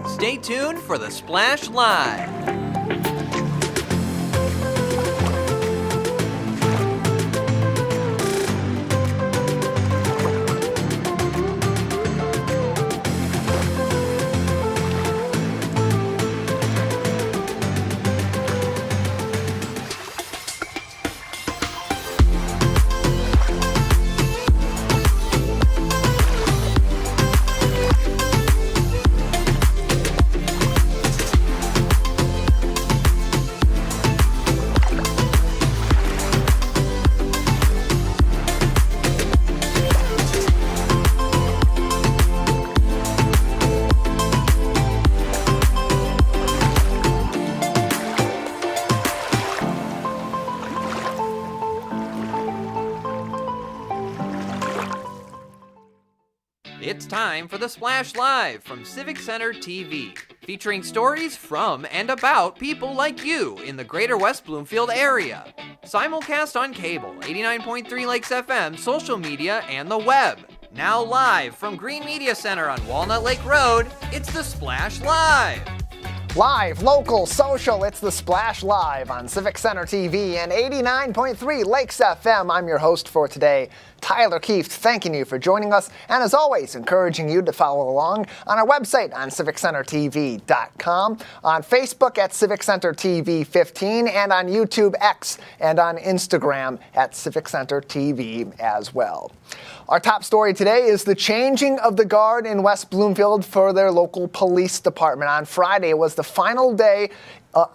Stay tuned for the Splash Live. It's time for the Splash Live from Civic Center TV, featuring stories from and about people like you in the Greater West Bloomfield area. Simulcast on cable, 89.3 Lakes FM, social media, and the web. Now live from Green Media Center on Walnut Lake Road, it's the Splash Live. Live, local, social, it's the Splash Live on Civic Center TV and 89.3 Lakes FM. I'm your host for today, Tyler Keefe, thanking you for joining us, and as always, encouraging you to follow along on our website on civiccentertv.com, on Facebook at Civic Center TV 15, and on YouTube X and on Instagram at Civic Center TV as well. Our top story today is the changing of the guard in West Bloomfield for their local police department. On Friday was the final day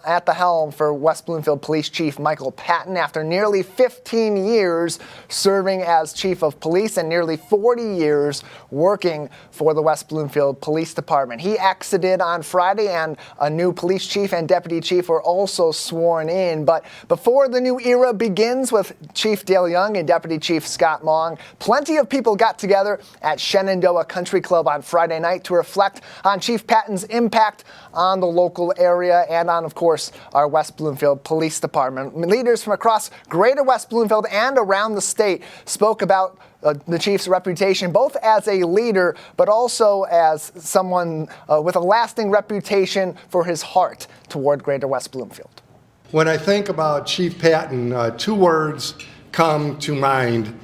at the helm for West Bloomfield Police Chief Michael Patton after nearly 15 years serving as Chief of Police and nearly 40 years working for the West Bloomfield Police Department. He exited on Friday, and a new police chief and deputy chief were also sworn in. But before the new era begins with Chief Dale Young and Deputy Chief Scott Mong, plenty of people got together at Shenandoah Country Club on Friday night to reflect on Chief Patton's impact on the local area and on, of course, our West Bloomfield Police Department. Leaders from across Greater West Bloomfield and around the state spoke about the chief's reputation, both as a leader, but also as someone with a lasting reputation for his heart toward Greater West Bloomfield. When I think about Chief Patton, two words come to mind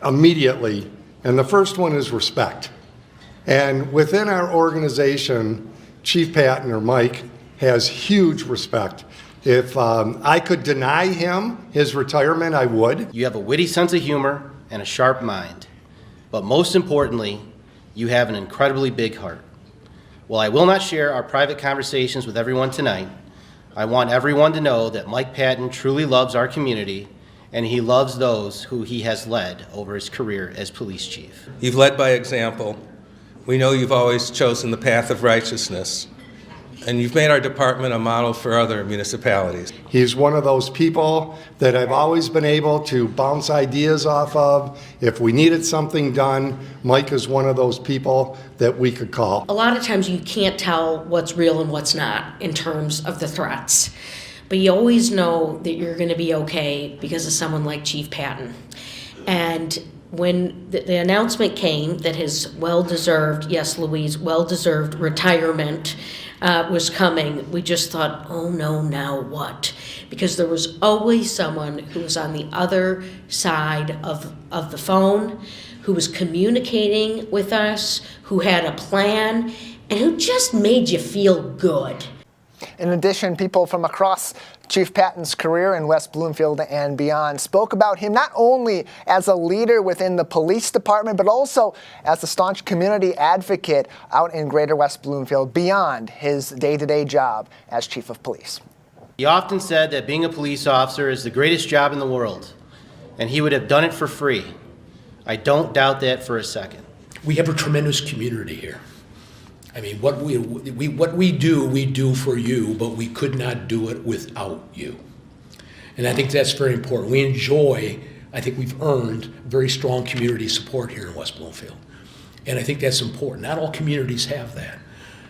immediately, and the first one is respect. And within our organization, Chief Patton, or Mike, has huge respect. If I could deny him his retirement, I would. You have a witty sense of humor and a sharp mind, but most importantly, you have an incredibly big heart. While I will not share our private conversations with everyone tonight, I want everyone to know that Mike Patton truly loves our community, and he loves those who he has led over his career as police chief. You've led by example. We know you've always chosen the path of righteousness, and you've made our department a model for other municipalities. He's one of those people that I've always been able to bounce ideas off of. If we needed something done, Mike is one of those people that we could call. A lot of times you can't tell what's real and what's not in terms of the threats, but you always know that you're going to be okay because of someone like Chief Patton. And when the announcement came that his well-deserved, yes, Louise, well-deserved retirement was coming, we just thought, oh no, now what? Because there was always someone who was on the other side of the phone, who was communicating with us, who had a plan, and who just made you feel good. In addition, people from across Chief Patton's career in West Bloomfield and beyond spoke about him not only as a leader within the police department, but also as a staunch community advocate out in Greater West Bloomfield beyond his day-to-day job as Chief of Police. He often said that being a police officer is the greatest job in the world, and he would have done it for free. I don't doubt that for a second. We have a tremendous community here. I mean, what we do for you, but we could not do it without you. And I think that's very important. I think we've earned very strong community support here in West Bloomfield. And I think that's important. Not all communities have that.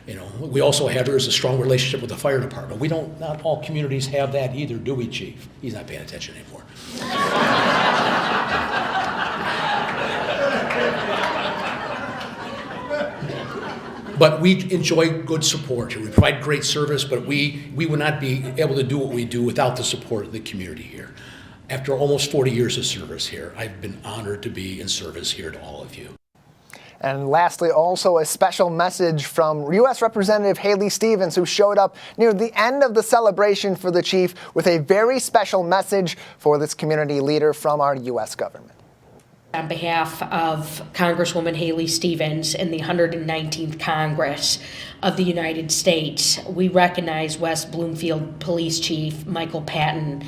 You know, we also have, there's a strong relationship with the fire department. Not all communities have that either, do we, Chief? He's not paying attention anymore. But we enjoy good support here. We provide great service, but we would not be able to do what we do without the support of the community here. After almost 40 years of service here, I've been honored to be in service here to all of you. And lastly, also a special message from U.S. Representative Haley Stevens, who showed up near the end of the celebration for the chief with a very special message for this community leader from our U.S. government. On behalf of Congresswoman Haley Stevens and the 119th Congress of the United States, we recognize West Bloomfield Police Chief Michael Patton.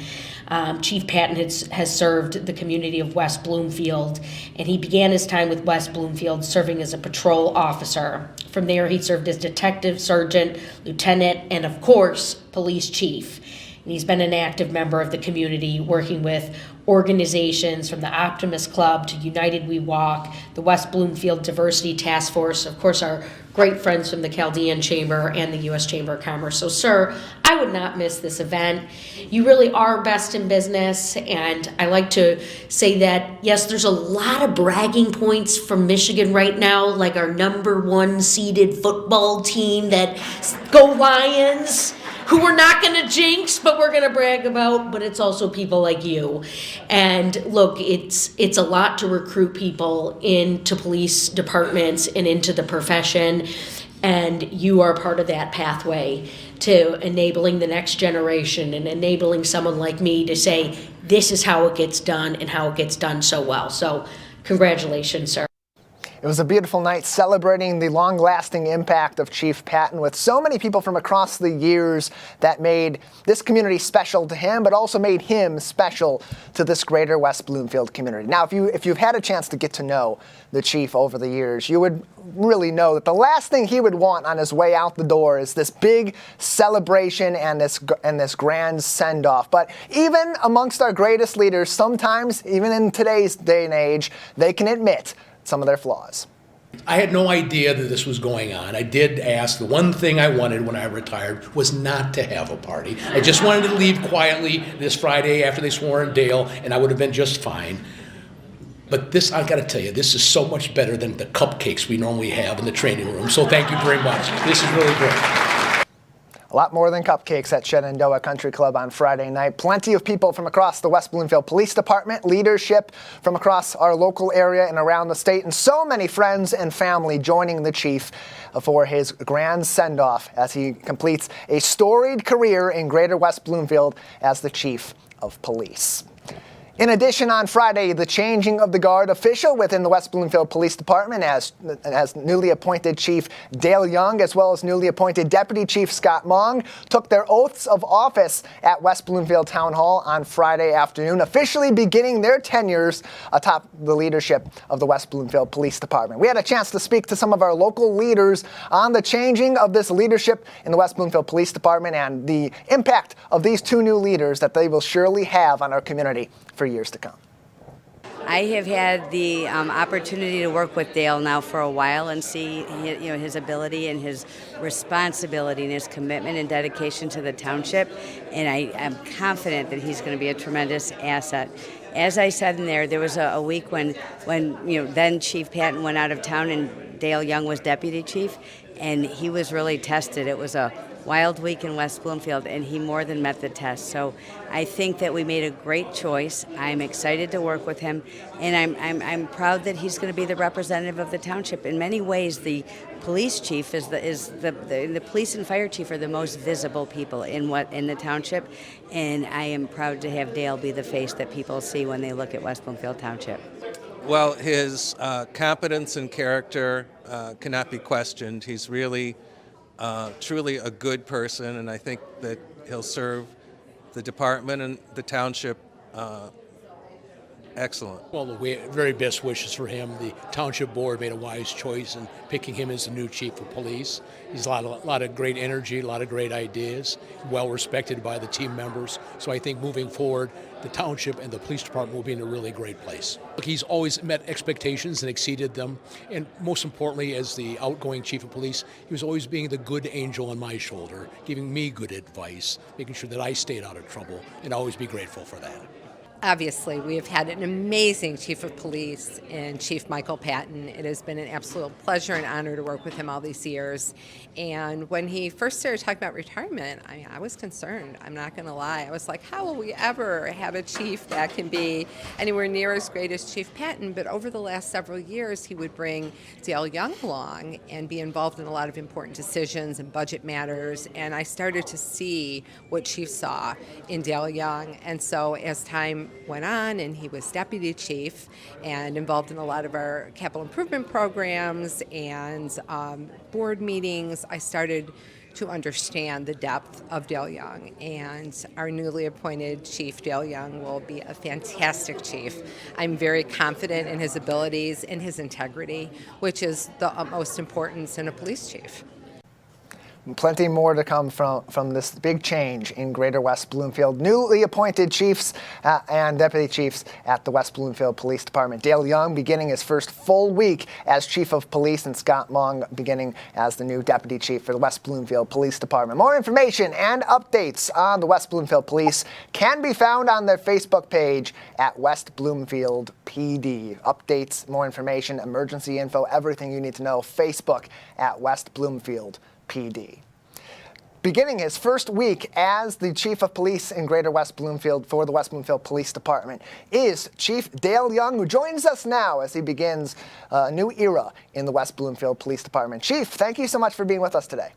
Chief Patton has served the community of West Bloomfield, and he began his time with West Bloomfield serving as a patrol officer. From there, he served as detective, sergeant, lieutenant, and of course, police chief. And he's been an active member of the community, working with organizations from the Optimist Club to United We Walk, the West Bloomfield Diversity Task Force, of course, our great friends from the Chaldean Chamber and the U.S. Chamber of Commerce. So, sir, I would not miss this event. You really are best in business, and I like to say that, yes, there's a lot of bragging points from Michigan right now, like our #1 seeded football team that go Lions, who we're not going to jinx, but we're going to brag about, but it's also people like you. And look, it's a lot to recruit people into police departments and into the profession, and you are part of that pathway to enabling the next generation and enabling someone like me to say, this is how it gets done and how it gets done so well. So congratulations, sir. It was a beautiful night celebrating the long-lasting impact of Chief Patton with so many people from across the years that made this community special to him, but also made him special to this Greater West Bloomfield community. Now, if you've had a chance to get to know the chief over the years, you would really know that the last thing he would want on his way out the door is this big celebration and this grand send-off. But even amongst our greatest leaders, sometimes, even in today's day and age, they can admit some of their flaws. I had no idea that this was going on. I did ask. The one thing I wanted when I retired was not to have a party. I just wanted to leave quietly this Friday after they swore in Dale, and I would have been just fine. But this, I got to tell you, this is so much better than the cupcakes we normally have in the training room. So thank you very much. This is really great. A lot more than cupcakes at Shenandoah Country Club on Friday night. Plenty of people from across the West Bloomfield Police Department, leadership from across our local area and around the state, and so many friends and family joining the chief for his grand send-off as he completes a storied career in Greater West Bloomfield as the chief of police. In addition, on Friday, the changing of the guard official within the West Bloomfield Police Department as newly appointed Chief Dale Young, as well as newly appointed Deputy Chief Scott Mong, took their oaths of office at West Bloomfield Town Hall on Friday afternoon, officially beginning their tenures atop the leadership of the West Bloomfield Police Department. We had a chance to speak to some of our local leaders on the changing of this leadership in the West Bloomfield Police Department and the impact of these two new leaders that they will surely have on our community for years to come. I have had the opportunity to work with Dale now for a while and see his ability and his responsibility and his commitment and dedication to the township, and I am confident that he's going to be a tremendous asset. As I said in there was a week when then Chief Patton went out of town and Dale Young was deputy chief, and he was really tested. It was a wild week in West Bloomfield, and he more than met the test. So I think that we made a great choice. I'm excited to work with him, and I'm proud that he's going to be the representative of the township. In many ways, the police chief the police and fire chief are the most visible people in the township, and I am proud to have Dale be the face that people see when they look at West Bloomfield Township. Well, his competence and character cannot be questioned. He's really truly a good person, and I think that he'll serve the department and the township excellent. Well, we have very best wishes for him. The township board made a wise choice in picking him as the new chief of police. He's a lot of great energy, a lot of great ideas, well respected by the team members. So I think moving forward, the township and the police department will be in a really great place. Look, he's always met expectations and exceeded them. And most importantly, as the outgoing chief of police, he was always being the good angel on my shoulder, giving me good advice, making sure that I stayed out of trouble, and I'll always be grateful for that. Obviously, we have had an amazing Chief of Police in Chief Michael Patton. It has been an absolute pleasure and honor to work with him all these years. And when he first started talking about retirement, I was concerned. I'm not going to lie. I was like, how will we ever have a chief that can be anywhere near as great as Chief Patton? But over the last several years, he would bring Dale Young along and be involved in a lot of important decisions and budget matters. And I started to see what Chief saw in Dale Young. And so as time went on and he was deputy chief and involved in a lot of our capital improvement programs and board meetings, I started to understand the depth of Dale Young, and our newly appointed chief, Dale Young, will be a fantastic chief. I'm very confident in his abilities and his integrity, which is the utmost importance in a police chief. Plenty more to come from this big change in Greater West Bloomfield. Newly appointed chiefs and deputy chiefs at the West Bloomfield Police Department. Dale Young beginning his first full week as chief of police, and Scott Mung beginning as the new deputy chief for the West Bloomfield Police Department. More information and updates on the West Bloomfield Police can be found on their Facebook page at West Bloomfield PD. Updates, more information, emergency info, everything you need to know. Facebook at West Bloomfield PD. Beginning his first week as the Chief of Police in Greater West Bloomfield for the West Bloomfield Police Department is Chief Dale Young, who joins us now as he begins a new era in the West Bloomfield Police Department. Chief, thank you so much for being with us today.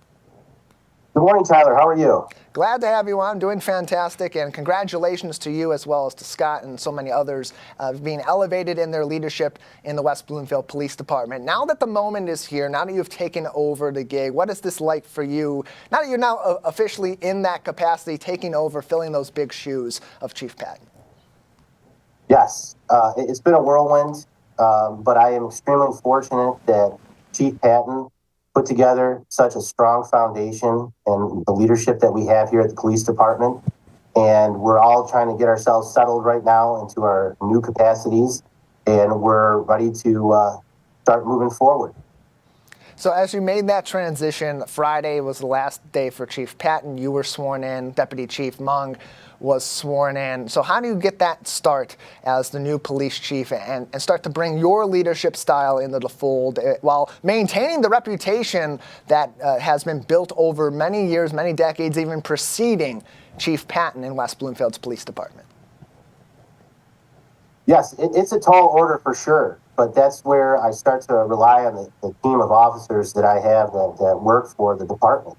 Good morning, Tyler. How are you? Glad to have you on. Doing fantastic, and congratulations to you as well as to Scott and so many others being elevated in their leadership in the West Bloomfield Police Department. Now that the moment is here, now that you've taken over the gig, what is this like for you? Now that you're now officially in that capacity, taking over, filling those big shoes of Chief Patton. Yes, it's been a whirlwind, but I am extremely fortunate that Chief Patton put together such a strong foundation and the leadership that we have here at the police department. And we're all trying to get ourselves settled right now into our new capacities, and we're ready to start moving forward. So as you made that transition, Friday was the last day for Chief Patton. You were sworn in. Deputy Chief Mung was sworn in. So how do you get that start as the new police chief and start to bring your leadership style into the fold while maintaining the reputation that has been built over many years, many decades, even preceding Chief Patton in West Bloomfield's police department? Yes, it's a tall order for sure, but that's where I start to rely on the team of officers that I have that work for the department.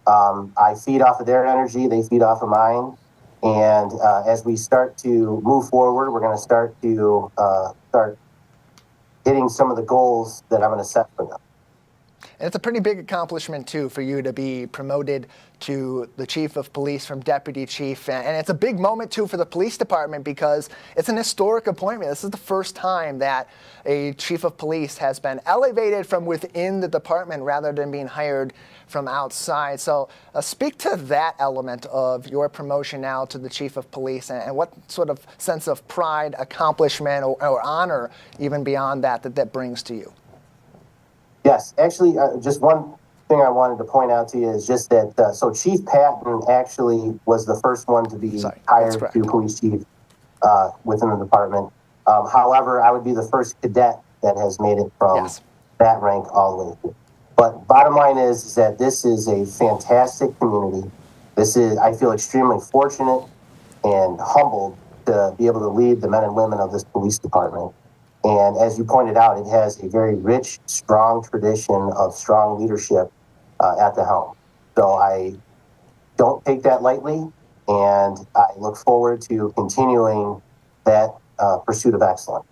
I feed off of their energy, they feed off of mine. And as we start to move forward, we're going to start hitting some of the goals that I'm going to set for them. And it's a pretty big accomplishment, too, for you to be promoted to the chief of police from deputy chief. And it's a big moment, too, for the police department because it's an historic appointment. This is the first time that a chief of police has been elevated from within the department rather than being hired from outside. So speak to that element of your promotion now to the chief of police and what sort of sense of pride, accomplishment, or honor, even beyond that brings to you. Yes, actually, just one thing I wanted to point out to you is just that, so Chief Patton actually was the first one to be hired to police chief within the department. However, I would be the first cadet that has made it from that rank all the way through. But bottom line is that this is a fantastic community. I feel extremely fortunate and humbled to be able to lead the men and women of this police department. And as you pointed out, it has a very rich, strong tradition of strong leadership at the helm. So I don't take that lightly, and I look forward to continuing that pursuit of excellence.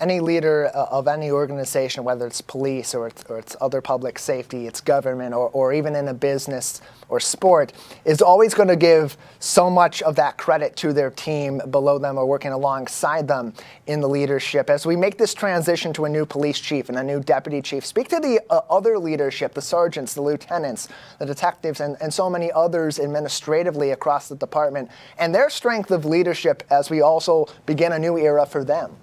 Any leader of any organization, whether it's police or it's other public safety, it's government, or even in a business or sport, is always going to give so much of that credit to their team below them or working alongside them in the leadership. As we make this transition to a new police chief and a new deputy chief, speak to the other leadership, the sergeants, the lieutenants, the detectives, and so many others administratively across the department, and their strength of leadership as we also begin a new era for them.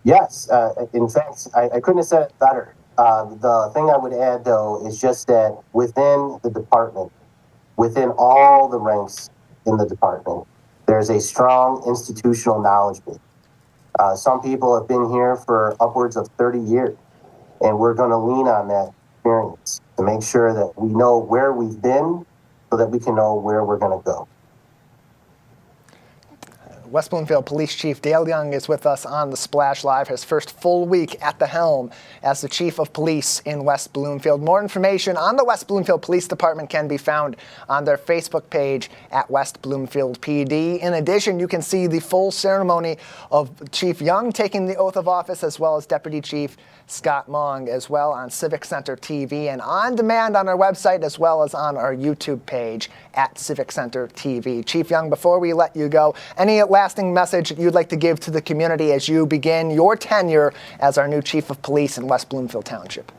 Yes, in fact, I couldn't have said it better. The thing I would add, though, is just that within the department, within all the ranks in the department, There's a strong institutional knowledge base. Some people have been here for upwards of 30 years, and we're going to lean on that experience to make sure that we know where we've been so that we can know where we're going to go. West Bloomfield Police Chief Dale Young is with us on the Splash Live, his first full week at the helm as the Chief of Police in West Bloomfield. More information on the West Bloomfield Police Department can be found on their Facebook page at West Bloomfield PD. In addition, you can see the full ceremony of Chief Young taking the oath of office, as well as Deputy Chief Scott Mong, as well on Civic Center TV and on demand on our website, as well as on our YouTube page at Civic Center TV. Chief Young, before we let you go, any lasting message you'd like to give to the community as you begin your tenure as our new Chief of Police in West Bloomfield Township?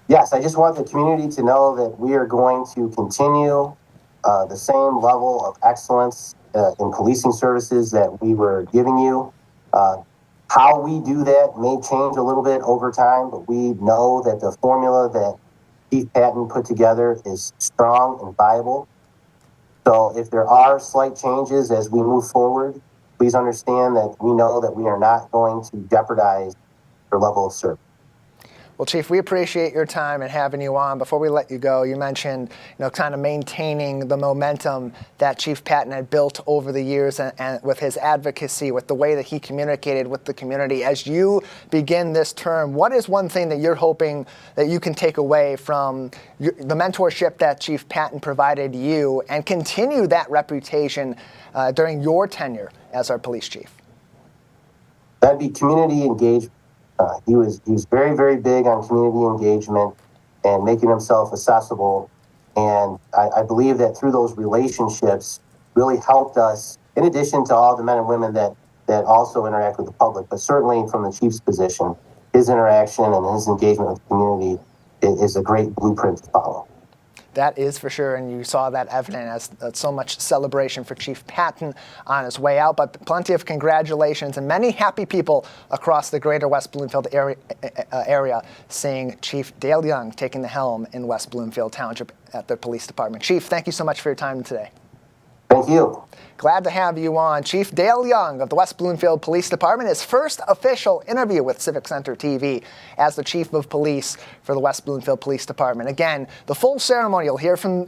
Yes, I just want the community to know that we are going to continue the same level of excellence in policing services that we were giving you. How we do that may change a little bit over time, but we know that the formula that Chief Patton put together is strong and viable. So if there are slight changes as we move forward, please understand that we know that we are not going to jeopardize your level of service. Well, Chief, we appreciate your time and having you on. Before we let you go, you mentioned, kind of maintaining the momentum that Chief Patton had built over the years and with his advocacy, with the way that he communicated with the community. As you begin this term, what is one thing that you're hoping that you can take away from the mentorship that Chief Patton provided you and continue that reputation during your tenure as our police chief? That'd be community engagement. He was very, very big on community engagement and making himself accessible. And I believe that through those relationships really helped us, in addition to all the men and women that also interact with the public, but certainly from the chief's position, his interaction and his engagement with the community is a great blueprint to follow. That is for sure, and you saw that evident as so much celebration for Chief Patton on his way out, but plenty of congratulations and many happy people across the Greater West Bloomfield area seeing Chief Dale Young taking the helm in West Bloomfield Township at the police department. Chief, thank you so much for your time today. Thank you. Glad to have you on. Chief Dale Young of the West Bloomfield Police Department, his first official interview with Civic Center TV as the Chief of Police for the West Bloomfield Police Department. Again, the full ceremony, you'll hear from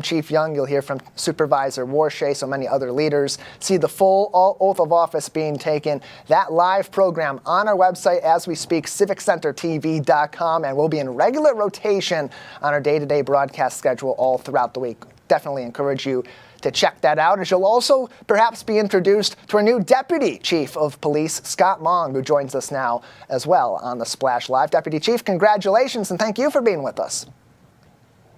Chief Young, you'll hear from Supervisor Warshay, so many other leaders. See the full oath of office being taken. That live program on our website as we speak, civiccentertv.com, and we'll be in regular rotation on our day-to-day broadcast schedule all throughout the week. Definitely encourage you to check that out, as you'll also perhaps be introduced to our new Deputy Chief of Police, Scott Mong, who joins us now as well on the Splash Live. Deputy Chief, congratulations, and thank you for being with us.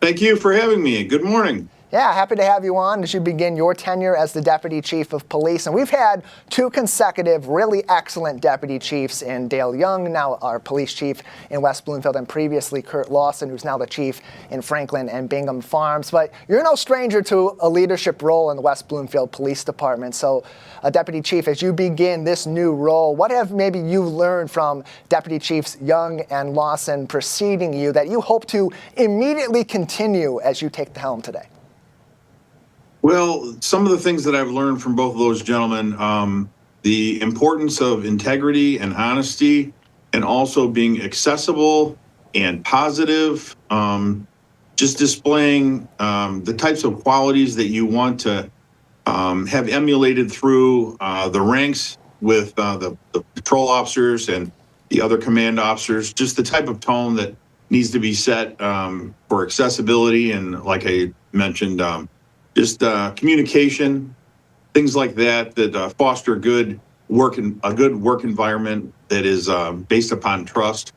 Thank you for having me. Good morning. Yeah, happy to have you on as you begin your tenure as the Deputy Chief of Police. And we've had two consecutive really excellent Deputy Chiefs in Dale Young, now our Police Chief in West Bloomfield, and previously Kurt Lawson, who's now the Chief in Franklin and Bingham Farms. But you're no stranger to a leadership role in the West Bloomfield Police Department. So, Deputy Chief, as you begin this new role, what have maybe you learned from Deputy Chiefs Young and Lawson preceding you that you hope to immediately continue as you take the helm today? Well, some of the things that I've learned from both of those gentlemen, the importance of integrity and honesty, and also being accessible and positive, just displaying the types of qualities that you want to have emulated through the ranks with the patrol officers and the other command officers, just the type of tone that needs to be set for accessibility and, like I mentioned, just communication, things like that foster a good work environment that is based upon trust.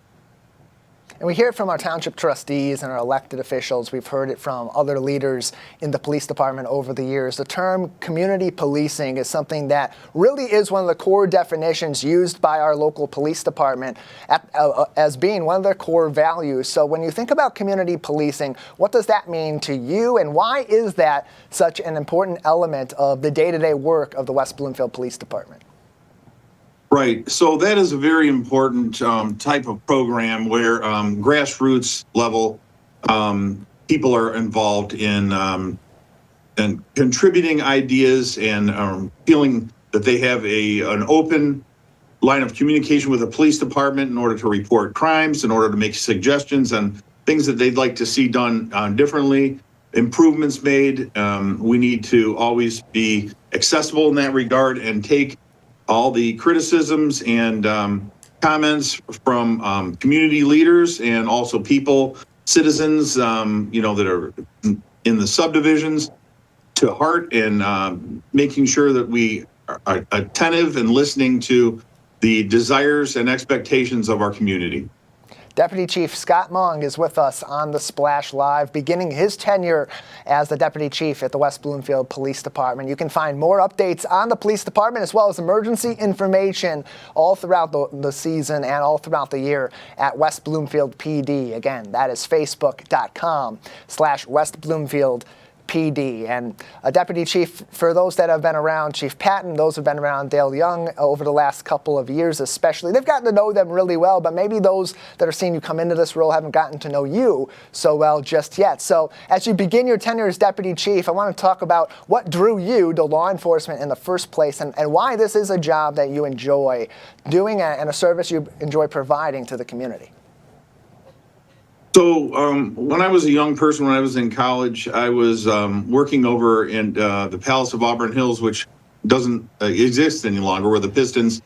And we hear it from our township trustees and our elected officials. We've heard it from other leaders in the police department over the years. The term community policing is something that really is one of the core definitions used by our local police department as being one of their core values. So when you think about community policing, what does that mean to you, and why is that such an important element of the day-to-day work of the West Bloomfield Police Department? Right. So that is a very important type of program where grassroots level people are involved in and contributing ideas and feeling that they have an open line of communication with the police department in order to report crimes, in order to make suggestions on things that they'd like to see done differently, improvements made. We need to always be accessible in that regard and take all the criticisms and comments from community leaders and also people, citizens, that are in the subdivisions to heart, and making sure that we are attentive and listening to the desires and expectations of our community. Deputy Chief Scott Mung is with us on the Splash Live, beginning his tenure as the Deputy Chief at the West Bloomfield Police Department. You can find more updates on the police department as well as emergency information all throughout the season and all throughout the year at West Bloomfield PD. Again, that is facebook.com/West Bloomfield PD. And a Deputy Chief, for those that have been around Chief Patton, those who've been around Dale Young over the last couple of years especially, they've gotten to know them really well, but maybe those that are seeing you come into this role haven't gotten to know you so well just yet. So as you begin your tenure as Deputy Chief, I want to talk about what drew you to law enforcement in the first place, and why this is a job that you enjoy doing and a service you enjoy providing to the community. So when I was a young person, when I was in college, I was working over in the Palace of Auburn Hills, which doesn't exist any longer, where the Pistons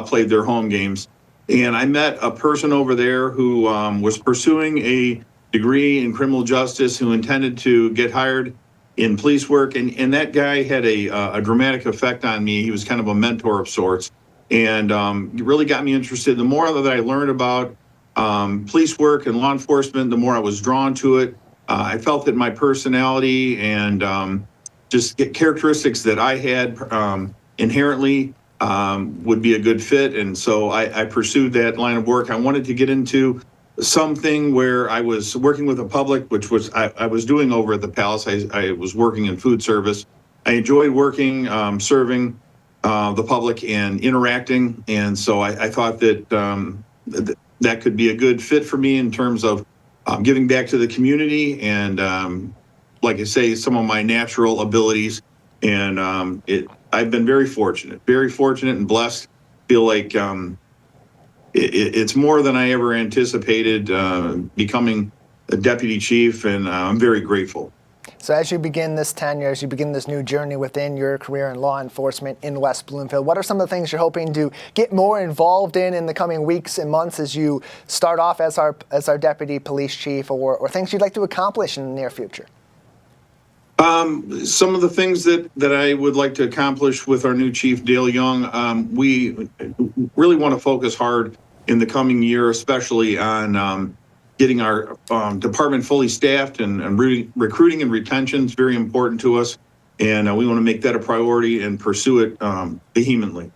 played their home games. And I met a person over there who was pursuing a degree in criminal justice, who intended to get hired in police work. And that guy had a dramatic effect on me. He was kind of a mentor of sorts, and it really got me interested. The more that I learned about police work and law enforcement, the more I was drawn to it. I felt that my personality and just characteristics that I had inherently would be a good fit. And so I pursued that line of work. I wanted to get into something where I was working with the public, which was I was doing over at the Palace. I was working in food service. I enjoyed working, serving the public and interacting. And so I thought that that could be a good fit for me in terms of giving back to the community and, like I say, some of my natural abilities. And I've been very fortunate and blessed. Feel like it's more than I ever anticipated becoming a deputy chief, and I'm very grateful. So as you begin this tenure, as you begin this new journey within your career in law enforcement in West Bloomfield, what are some of the things you're hoping to get more involved in the coming weeks and months as you start off as our deputy police chief, or things you'd like to accomplish in the near future? Some of the things that I would like to accomplish with our new chief, Dale Young, we really want to focus hard in the coming year, especially on getting our department fully staffed, and recruiting and retention is very important to us. And we want to make that a priority and pursue it vehemently.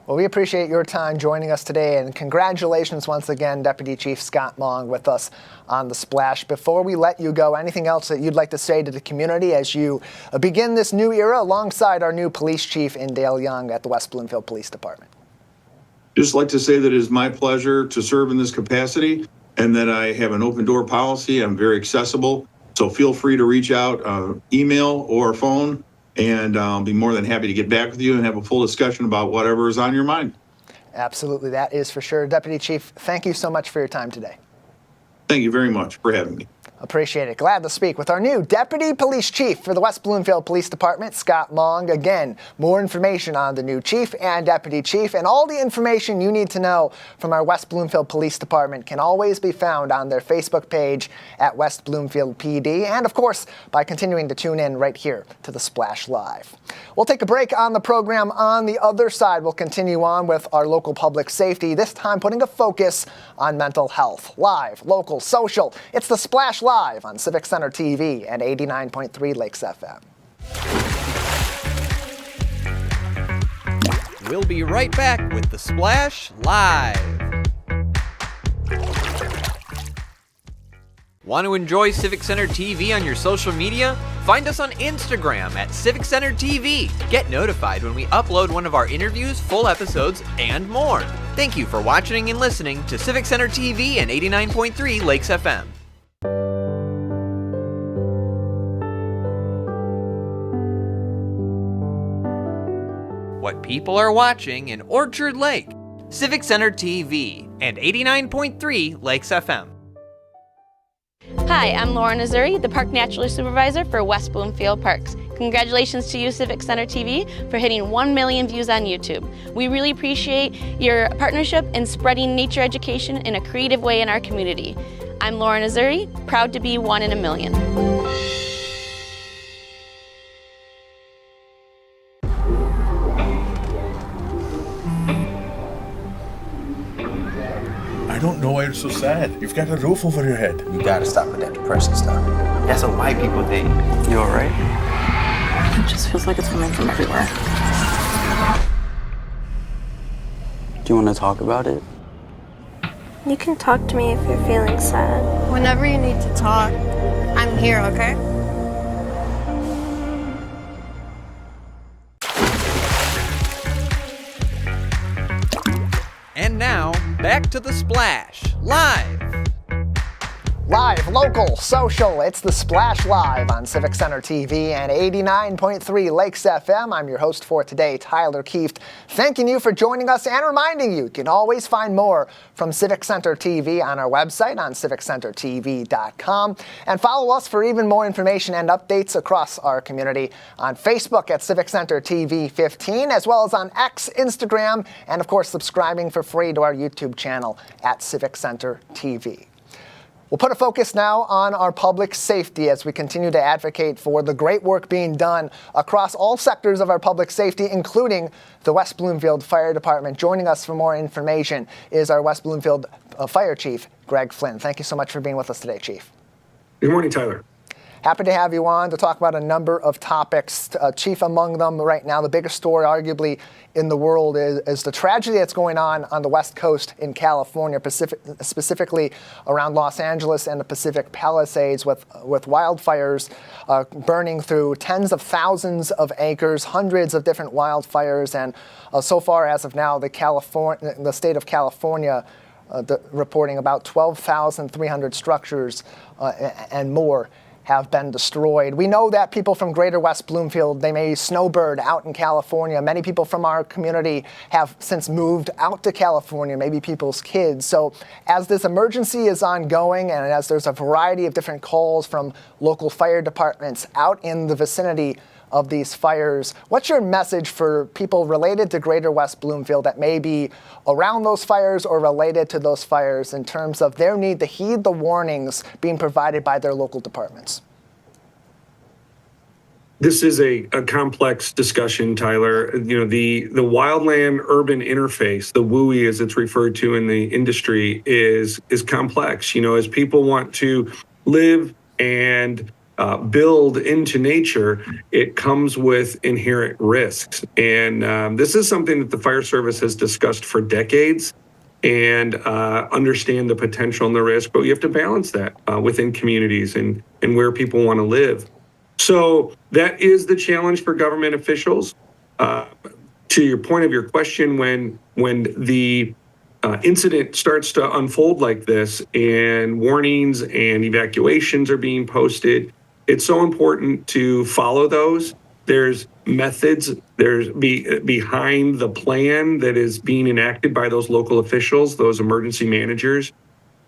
Well, we appreciate your time joining us today, and congratulations once again, Deputy Chief Scott Mung, with us on The Splash. Before we let you go, anything else that you'd like to say to the community as you begin this new era alongside our new police chief in Dale Young at the West Bloomfield Police Department? Just like to say that it is my pleasure to serve in this capacity, and that I have an open door policy. I'm very accessible, so feel free to reach out, email or phone, and I'll be more than happy to get back with you and have a full discussion about whatever is on your mind. Absolutely, that is for sure. Deputy Chief, thank you so much for your time today. Thank you very much for having me. Appreciate it. Glad to speak with our new Deputy Police Chief for the West Bloomfield Police Department, Scott Mung. Again, more information on the new Chief and Deputy Chief, and all the information you need to know from our West Bloomfield Police Department can always be found on their Facebook page at West Bloomfield PD, and of course, by continuing to tune in right here to the Splash Live. We'll take a break on the program. On the other side, we'll continue on with our local public safety, this time putting a focus on mental health. Live, local, social, it's the Splash Live on Civic Center TV and 89.3 Lakes FM. We'll be right back with the Splash Live. Want to enjoy Civic Center TV on your social media? Find us on Instagram at Civic Center TV. Get notified when we upload one of our interviews, full episodes, and more. Thank you for watching and listening to Civic Center TV and 89.3 Lakes FM. what people are watching in Orchard Lake. Civic Center TV and 89.3 Lakes FM. Hi, I'm Lauren Azuri, the Park Naturalist Supervisor for West Bloomfield Parks. Congratulations to you, Civic Center TV, for hitting 1 million views on YouTube. We really appreciate your partnership in spreading nature education in a creative way in our community. I'm Lauren Azuri, proud to be 1 in a million. I don't know why you're so sad. You've got a roof over your head. You gotta stop with that depressing stuff. That's what white people think. You alright? It just feels like it's coming from everywhere. Do you wanna talk about it? You can talk to me if you're feeling sad. Whenever you need to talk, I'm here, okay? And now, back to The Splash, live. Live, local, social, it's The Splash Live on Civic Center TV and 89.3 Lakes FM. I'm your host for today, Tyler Kieft, thanking you for joining us and reminding you can always find more from Civic Center TV on our website on civiccentertv.com, and follow us for even more information and updates across our community on Facebook at Civic Center TV 15, as well as on X, Instagram, and of course subscribing for free to our YouTube channel at Civic Center TV. We'll put a focus now on our public safety as we continue to advocate for the great work being done across all sectors of our public safety, including the West Bloomfield Fire Department. Joining us for more information is our West Bloomfield Fire Chief, Greg Flynn. Thank you so much for being with us today, Chief. Good morning, Tyler. Happy to have you on to talk about a number of topics. Chief, among them right now, the biggest story arguably in the world is the tragedy that's going on the West Coast in California, specifically around Los Angeles and the Pacific Palisades with wildfires burning through tens of thousands of acres, hundreds of different wildfires. And so far as of now, the state of California reporting about 12,300 structures and more have been destroyed. We know that people from Greater West Bloomfield, they may snowbird out in California. Many people from our community have since moved out to California, maybe people's kids. So as this emergency is ongoing and as there's a variety of different calls from local fire departments out in the vicinity of these fires, what's your message for people related to Greater West Bloomfield that may be around those fires or related to those fires in terms of their need to heed the warnings being provided by their local departments? This is a complex discussion, Tyler. You know, the wildland-urban interface, the WUI as it's referred to in the industry, is complex. You know, as people want to live and build into nature, it comes with inherent risks. And this is something that the fire service has discussed for decades and understand the potential and the risk, but you have to balance that within communities and where people want to live. So that is the challenge for government officials. To your point of your question, when the incident starts to unfold like this and warnings and evacuations are being posted, it's so important to follow those. There's methods, behind the plan that is being enacted by those local officials, those emergency managers.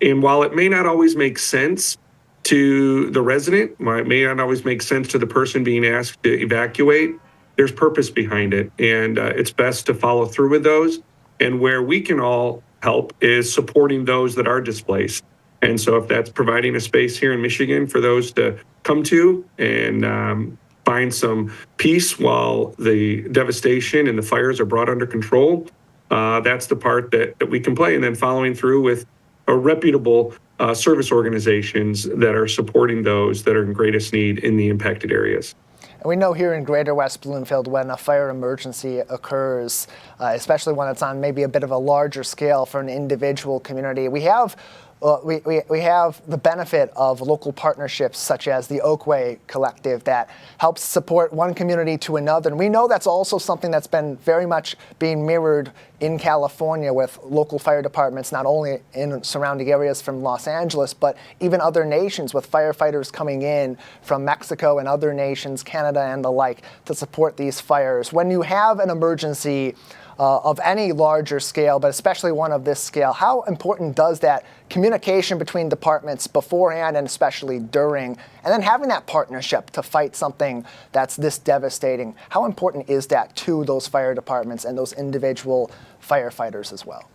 And while it may not always make sense to the resident, it may not always make sense to the person being asked to evacuate, there's purpose behind it. And it's best to follow through with those. And where we can all help is supporting those that are displaced. And so if that's providing a space here in Michigan for those to come to and find some peace while the devastation and the fires are brought under control, that's the part that we can play. And then following through with a reputable service organizations that are supporting those that are in greatest need in the impacted areas. And we know here in Greater West Bloomfield when a fire emergency occurs, especially when it's on maybe a bit of a larger scale for an individual community, we have Well, we have the benefit of local partnerships such as the Oakway Collective that helps support one community to another. And we know that's also something that's been very much being mirrored in California with local fire departments, not only in surrounding areas from Los Angeles, but even other nations with firefighters coming in from Mexico and other nations, Canada and the like, to support these fires. When you have an emergency of any larger scale, but especially one of this scale, how important does that communication between departments beforehand and especially during, and then having that partnership to fight something that's this devastating, how important is that to those fire departments and those individual firefighters as well?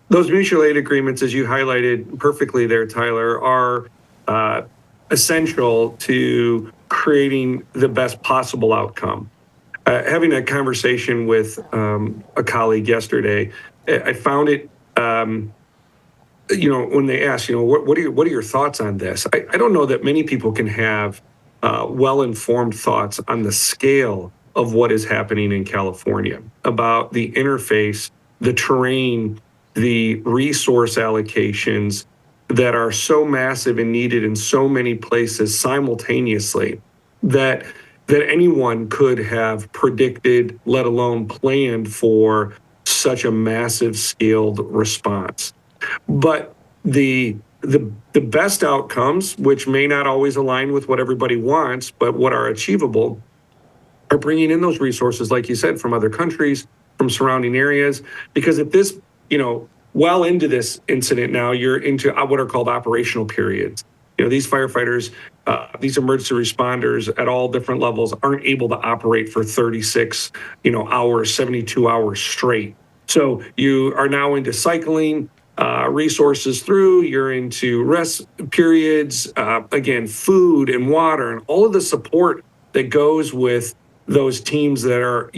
Those mutual aid agreements, as you highlighted perfectly there, Tyler, are essential to creating the best possible outcome. Having a conversation with a colleague yesterday, I found it, when they asked, what are your thoughts on this? I don't know that many people can have well-informed thoughts on the scale of what is happening in California, about the interface, the terrain, the resource allocations that are so massive and needed in so many places simultaneously that anyone could have predicted, let alone planned for such a massive scaled response. But the best outcomes, which may not always align with what everybody wants, but what are achievable, are bringing in those resources, like you said, from other countries, from surrounding areas, because at this, well into this incident now, you're into what are called operational periods. These firefighters, these emergency responders at all different levels aren't able to operate for 36, hours, 72 hours straight. So you are now into cycling resources through, you're into rest periods, again, food and water and all of the support that goes with those teams that are,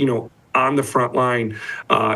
on the front line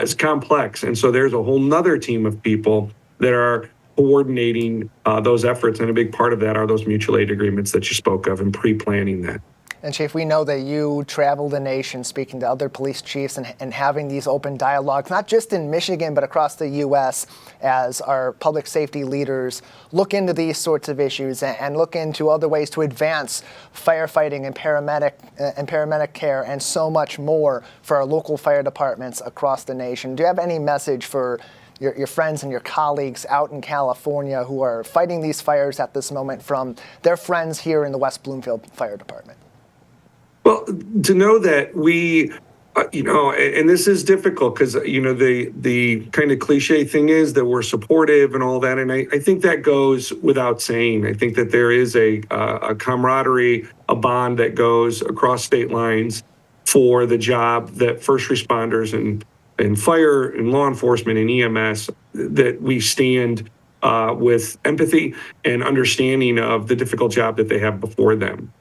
is complex. And so there's a whole nother team of people that are coordinating those efforts, and a big part of that are those mutual aid agreements that you spoke of and pre-planning that. And Chief, we know that you travel the nation speaking to other police chiefs and having these open dialogues, not just in Michigan, but across the U.S. as our public safety leaders look into these sorts of issues and look into other ways to advance firefighting and paramedic care and so much more for our local fire departments across the nation. Do you have any message for your friends and your colleagues out in California who are fighting these fires at this moment from their friends here in the West Bloomfield Fire Department? Well, to know that we, and this is difficult because, the kind of cliche thing is that we're supportive and all that. And I think that goes without saying. I think that there is a camaraderie, a bond that goes across state lines for the job that first responders and fire and law enforcement and EMS, that we stand with empathy and understanding of the difficult job that they have before them.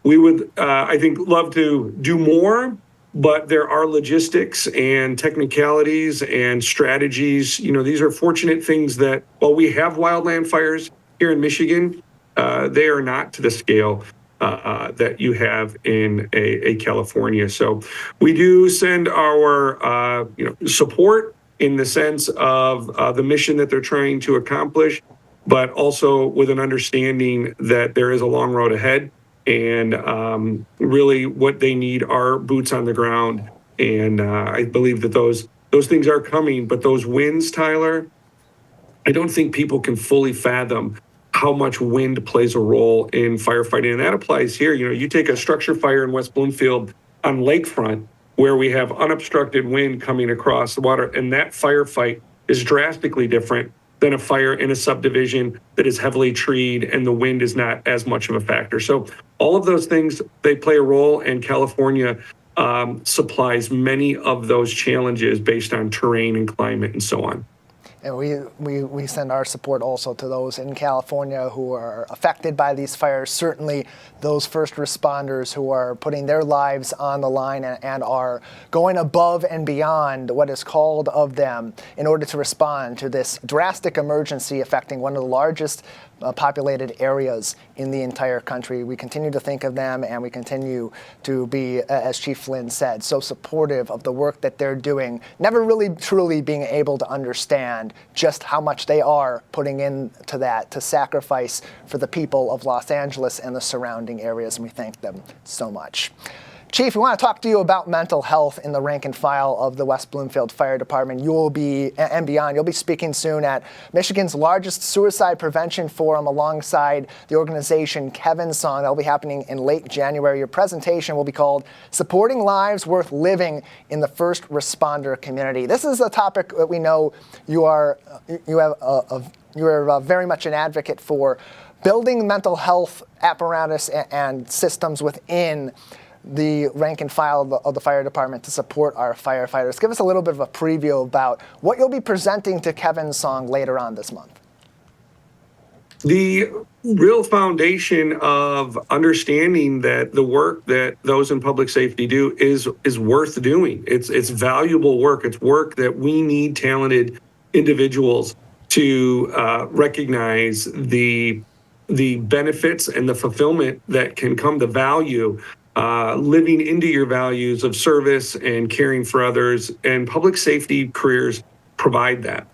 We would, I think, love to do more, but there are logistics and technicalities and strategies. These are fortunate things that while we have wildland fires here in Michigan, they are not to the scale that you have in a California. So we do send our support in the sense of the mission that they're trying to accomplish, but also with an understanding that there is a long road ahead. And really what they need are boots on the ground. And I believe that those things are coming, but those wins, Tyler, I don't think people can fully fathom how much wind plays a role in firefighting. And that applies here. You take a structure fire in West Bloomfield on lakefront where we have unobstructed wind coming across the water, and that firefight is drastically different than a fire in a subdivision that is heavily treed and the wind is not as much of a factor. So all of those things, they play a role, and California supplies many of those challenges based on terrain and climate and so on. And we send our support also to those in California who are affected by these fires, certainly those first responders who are putting their lives on the line and are going above and beyond what is called of them in order to respond to this drastic emergency affecting one of the largest populated areas in the entire country. We continue to think of them, and we continue to be, as Chief Flynn said, so supportive of the work that they're doing, never really truly being able to understand understand just how much they are putting into that to sacrifice for the people of Los Angeles and the surrounding areas, and we thank them so much. Chief, we want to talk to you about mental health in the rank and file of the West Bloomfield Fire Department. You will be, and beyond, you'll be speaking soon at Michigan's largest suicide prevention forum alongside the organization Kevin Song. That will be happening in late January. Your presentation will be called Supporting Lives Worth Living in the First Responder Community. This is a topic that we know you are very much an advocate for, building mental health apparatus and systems within the rank and file of the fire department to support our firefighters. Give us a little bit of a preview about what you'll be presenting to Kevin Song later on this month. The real foundation of understanding that the work that those in public safety do is worth doing. It's valuable work. It's work that we need talented individuals to recognize the benefits and the fulfillment that can come to value living into your values of service and caring for others, and public safety careers provide that.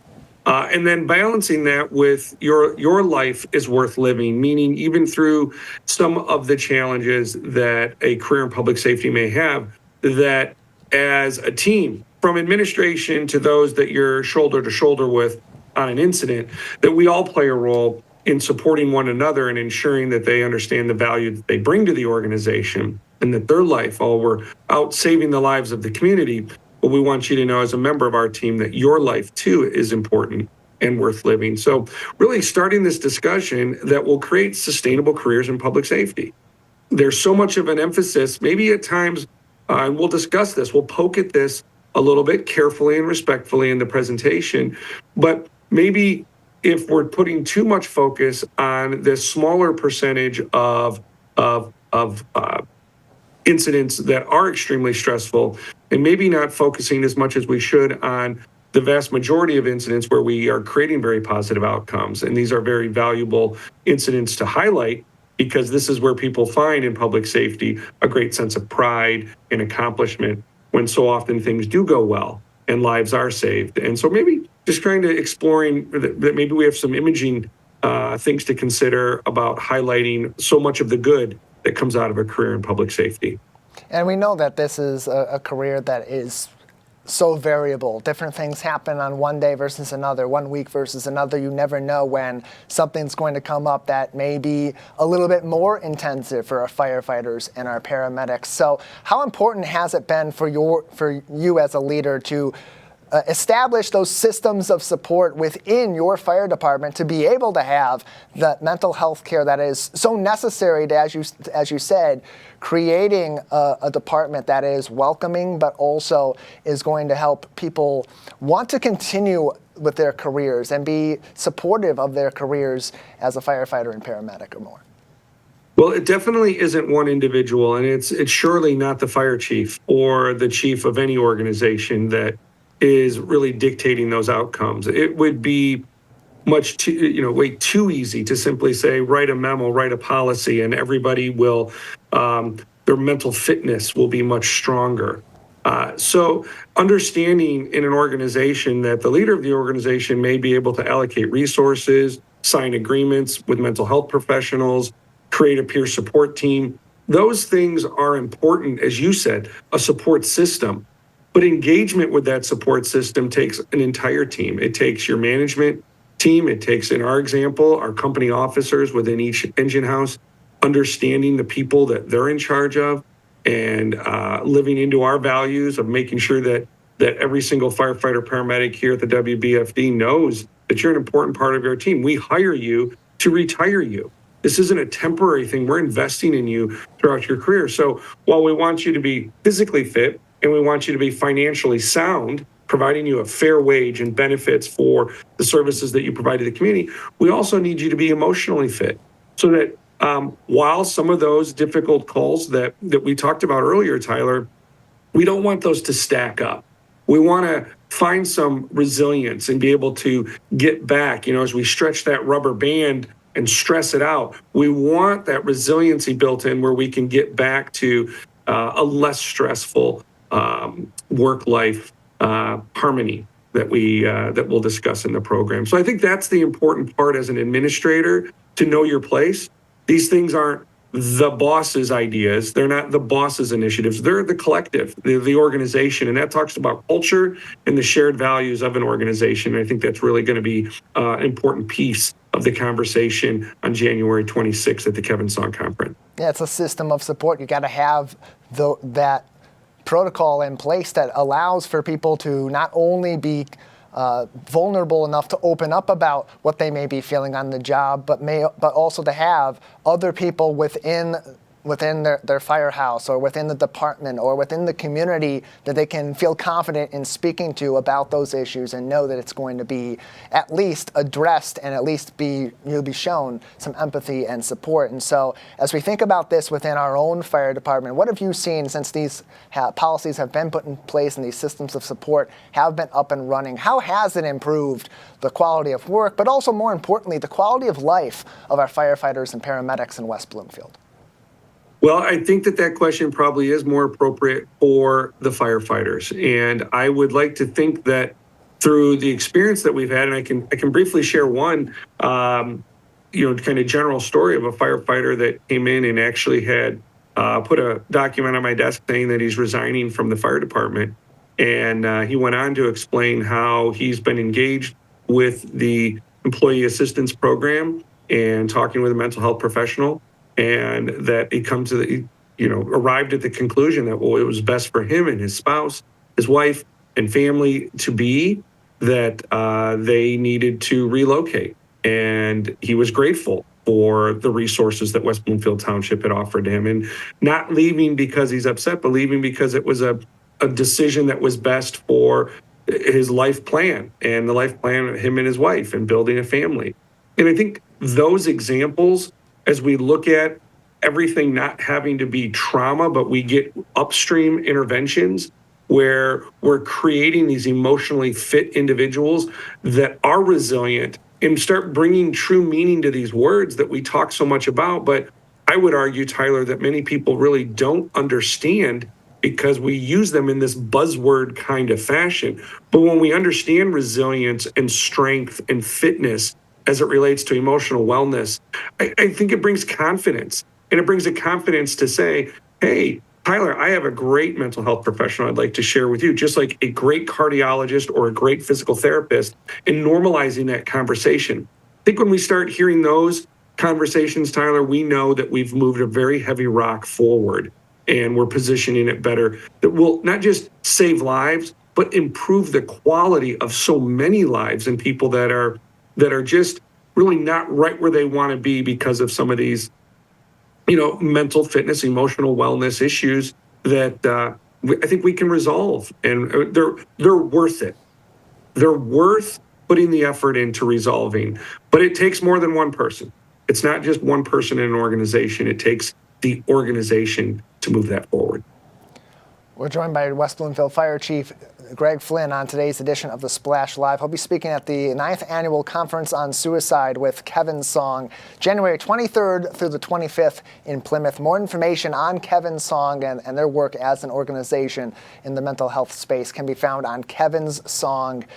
And then balancing that with your life is worth living, meaning even through some of the challenges that a career in public safety may have, that as a team, from administration to those that you're shoulder to shoulder with on an incident, that we all play a role in supporting one another and ensuring that they understand the value that they bring to the organization, and that their life, while we're out saving the lives of the community, but we want you to know as a member of our team that your life too is important and worth living. So really starting this discussion that will create sustainable careers in public safety. There's so much of an emphasis, maybe at times, and we'll discuss this, we'll poke at this a little bit carefully and respectfully in the presentation, but maybe if we're putting too much focus on this smaller percentage of incidents that are extremely stressful, and maybe not focusing as much as we should on the vast majority of incidents where we are creating very positive outcomes. And these are very valuable incidents to highlight, because this is where people find in public safety a great sense of pride and accomplishment when so often things do go well and lives are saved. And so maybe just trying to exploring that maybe we have some imaging things to consider about highlighting so much of the good that comes out of a career in public safety. And we know that this is a career that is so variable. Different things happen on one day versus another, 1 week versus another. You never know when something's going to come up that may be a little bit more intensive for our firefighters and our paramedics. So how important has it been for you as a leader to establish those systems of support within your fire department to be able to have the mental health care that is so necessary to, as you said, creating a department that is welcoming but also is going to help people want to continue with their careers and be supportive of their careers as a firefighter and paramedic or more? Well, it definitely isn't one individual, and it's surely not the fire chief or the chief of any organization that is really dictating those outcomes. It would be much way too easy to simply say, write a memo, write a policy, and everybody will, their mental fitness will be much stronger. So understanding in an organization that the leader of the organization may be able to allocate resources, sign agreements with mental health professionals, create a peer support team, those things are important, as you said, a support system. But engagement with that support system takes an entire team. It takes your management team. It takes, in our example, our company officers within each engine house, understanding the people that they're in charge of and living into our values of making sure that every single firefighter, paramedic here at the WBFD knows that you're an important part of your team. We hire you to retire you. This isn't a temporary thing. We're investing in you throughout your career. So while we want you to be physically fit, and we want you to be financially sound, providing you a fair wage and benefits for the services that you provide to the community, we also need you to be emotionally fit so that while some of those difficult calls that we talked about earlier, Tyler, we don't want those to stack up. We want to find some resilience and be able to get back, as we stretch that rubber band and stress it out. We want that resiliency built in where we can get back to a less stressful work-life harmony. that we'll discuss in the program. So I think that's the important part as an administrator, to know your place. These things aren't the boss's ideas. They're not the boss's initiatives. They're the collective, the organization. And that talks about culture and the shared values of an organization. And I think that's really going to be an important piece of the conversation on January 26th at the Kevin Song Conference. Yeah, it's a system of support. You got to have that protocol in place that allows for people to not only be vulnerable enough to open up about what they may be feeling on the job, but also to have other people within their firehouse or within the department or within the community that they can feel confident in speaking to about those issues and know that it's going to be at least addressed and at least you'll be shown some empathy and support. And so as we think about this within our own fire department, what have you seen since these policies have been put in place and these systems of support have been up and running? How has it improved the quality of work, but also more importantly, the quality of life of our firefighters and paramedics in West Bloomfield? Well, I think that question probably is more appropriate for the firefighters. And I would like to think that through the experience that we've had, and I can briefly share one, kind of general story of a firefighter that came in and actually had put a document on my desk saying that he's resigning from the fire department. And he went on to explain how he's been engaged with the employee assistance program and talking with a mental health professional. And that he arrived at the conclusion that, it was best for him and his spouse, his wife and family to be that they needed to relocate. And he was grateful for the resources that West Bloomfield Township had offered to him, and not leaving because he's upset, but leaving because it was a decision that was best for his life plan and the life plan of him and his wife and building a family. And I think those examples, as we look at everything not having to be trauma, but we get upstream interventions where we're creating these emotionally fit individuals that are resilient and start bringing true meaning to these words that we talk so much about. But I would argue, Tyler, that many people really don't understand because we use them in this buzzword kind of fashion. But when we understand resilience and strength and fitness, as it relates to emotional wellness, I think it brings confidence. And it brings a confidence to say, hey, Tyler, I have a great mental health professional I'd like to share with you, just like a great cardiologist or a great physical therapist, and normalizing that conversation. I think when we start hearing those conversations, Tyler, we know that we've moved a very heavy rock forward and we're positioning it better that will not just save lives, but improve the quality of so many lives and people that are just really not right where they want to be because of some of these, mental fitness, emotional wellness issues that I think we can resolve. And they're worth it. They're worth putting the effort into resolving. But it takes more than one person. It's not just one person in an organization. It takes the organization to move that forward. We're joined by West Bloomfield Fire Chief Greg Flynn on today's edition of the Splash Live. He'll be speaking at the 9th Annual Conference on Suicide with Kevin Song, January 23rd through the 25th in Plymouth. More information on Kevin Song and their work as an organization in the mental health space can be found on kevinssong.org.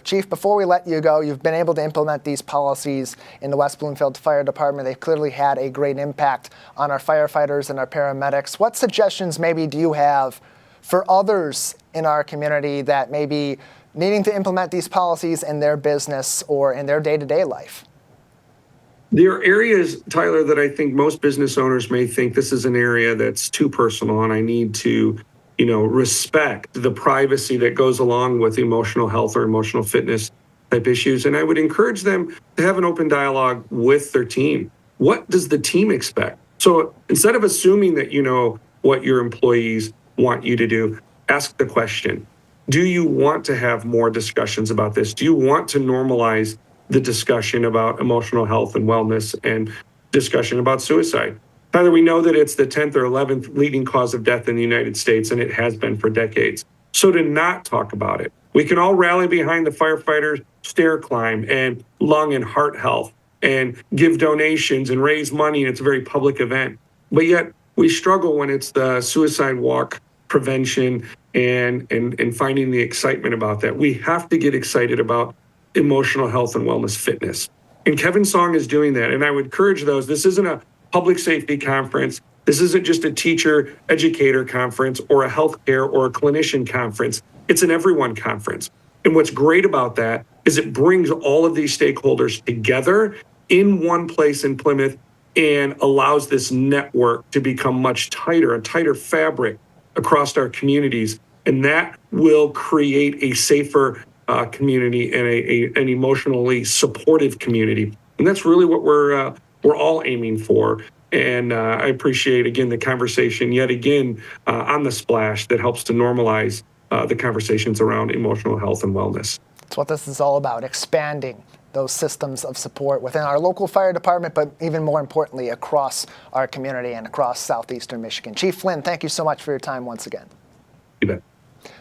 Chief, before we let you go, you've been able to implement these policies in the West Bloomfield Fire Department. They've clearly had a great impact on our firefighters and our paramedics. What suggestions maybe do you have for others in our community that may be needing to implement these policies in their business or in their day-to-day life? There are areas, Tyler, that I think most business owners may think this is an area that's too personal and I need to respect the privacy that goes along with emotional health or emotional fitness type issues. And I would encourage them to have an open dialogue with their team. What does the team expect? So instead of assuming that you know what your employees want you to do, ask the question, do you want to have more discussions about this? Do you want to normalize the discussion about emotional health and wellness and discussion about suicide? Tyler, we know that it's the 10th or 11th leading cause of death in the United States, and it has been for decades. So to not talk about it, we can all rally behind the firefighters' stair climb and lung and heart health and give donations and raise money, and it's a very public event. But yet we struggle when it's the suicide walk prevention and finding the excitement about that. We have to get excited about emotional health and wellness fitness. And Kevin Song is doing that. And I would encourage those. This isn't a public safety conference. This isn't just a teacher educator conference or a healthcare or a clinician conference. It's an everyone conference. And what's great about that is it brings all of these stakeholders together in one place in Plymouth and allows this network to become much tighter, a tighter fabric across our communities. And that will create a safer community and an emotionally supportive community. And that's really what we're all aiming for. And I appreciate, again, the conversation yet again on the splash that helps to normalize the conversations around emotional health and wellness. That's what this is all about, expanding those systems of support within our local fire department, but even more importantly, across our community and across southeastern Michigan. Chief Flynn, thank you so much for your time once again. You bet.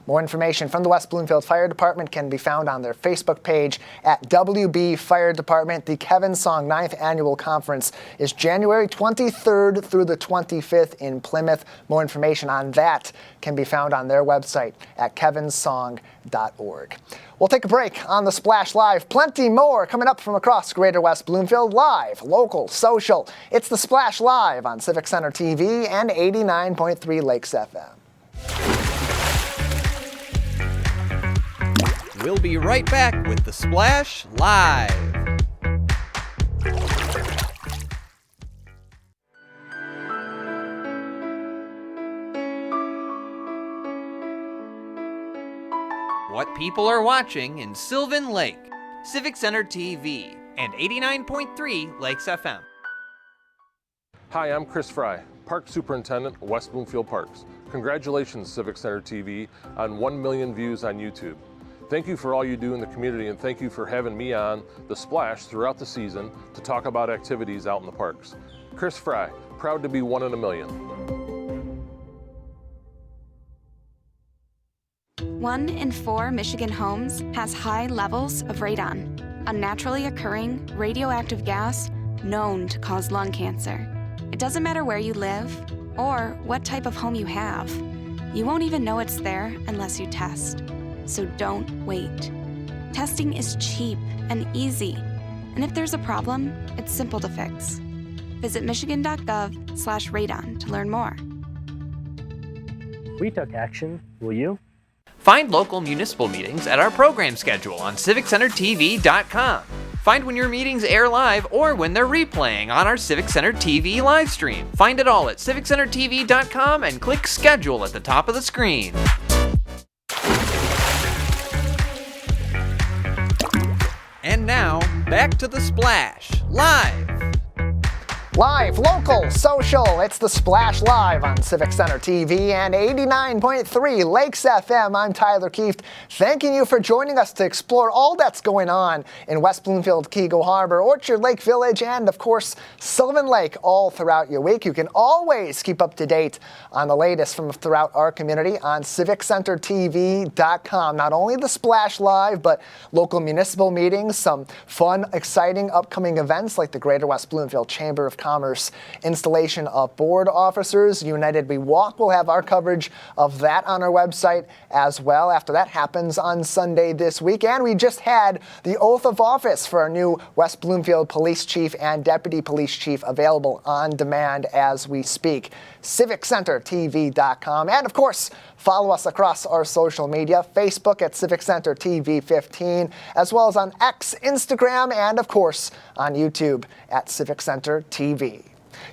More information from the West Bloomfield Fire Department can be found on their Facebook page at WB Fire Department. The Kevin Song 9th Annual Conference is January 23rd through the 25th in Plymouth. More information on that can be found on their website at kevinsong.org. We'll take a break on the Splash Live. Plenty more coming up from across Greater West Bloomfield. Live, local, social. It's the Splash Live on Civic Center TV and 89.3 Lakes FM. We'll be right back with the Splash Live. What people are watching in Sylvan Lake, Civic Center TV, and 89.3 Lakes FM. Hi, I'm Chris Fry, Park Superintendent, West Bloomfield Parks. Congratulations, Civic Center TV, on 1 million views on YouTube. Thank you for all you do in the community, and thank you for having me on The Splash throughout the season to talk about activities out in the parks. Chris Fry, proud to be 1 in a million. 1 in 4 Michigan homes has high levels of radon, a naturally occurring radioactive gas known to cause lung cancer. It doesn't matter where you live or what type of home you have. You won't even know it's there unless you test. So don't wait. Testing is cheap and easy, and if there's a problem, it's simple to fix. Visit michigan.gov/radon to learn more. We took action. Will you? Find local municipal meetings at our program schedule on civiccentertv.com. Find when your meetings air live or when they're replaying on our Civic Center TV live stream. Find it all at civiccentertv.com and click schedule at the top of the screen. And now, back to the Splash, live. Live, local, social, it's the Splash Live on Civic Center TV and 89.3 Lakes FM. I'm Tyler Kieft, thanking you for joining us to explore all that's going on in West Bloomfield, Keego Harbor, Orchard Lake Village, and of course, Sylvan Lake all throughout your week. You can always keep up to date on the latest from throughout our community on civiccentertv.com. Not only the Splash Live, but local municipal meetings, some fun, exciting upcoming events like the Greater West Bloomfield Chamber of Commerce installation of board officers. United We Walk will have our coverage of that on our website as well after that happens on Sunday this week. And we just had the oath of office for our new West Bloomfield Police Chief and Deputy Police Chief available on demand as we speak. CivicCenterTV.com. And of course, follow us across our social media, Facebook at Civic Center TV 15, as well as on X, Instagram, and of course on YouTube at Civic Center TV.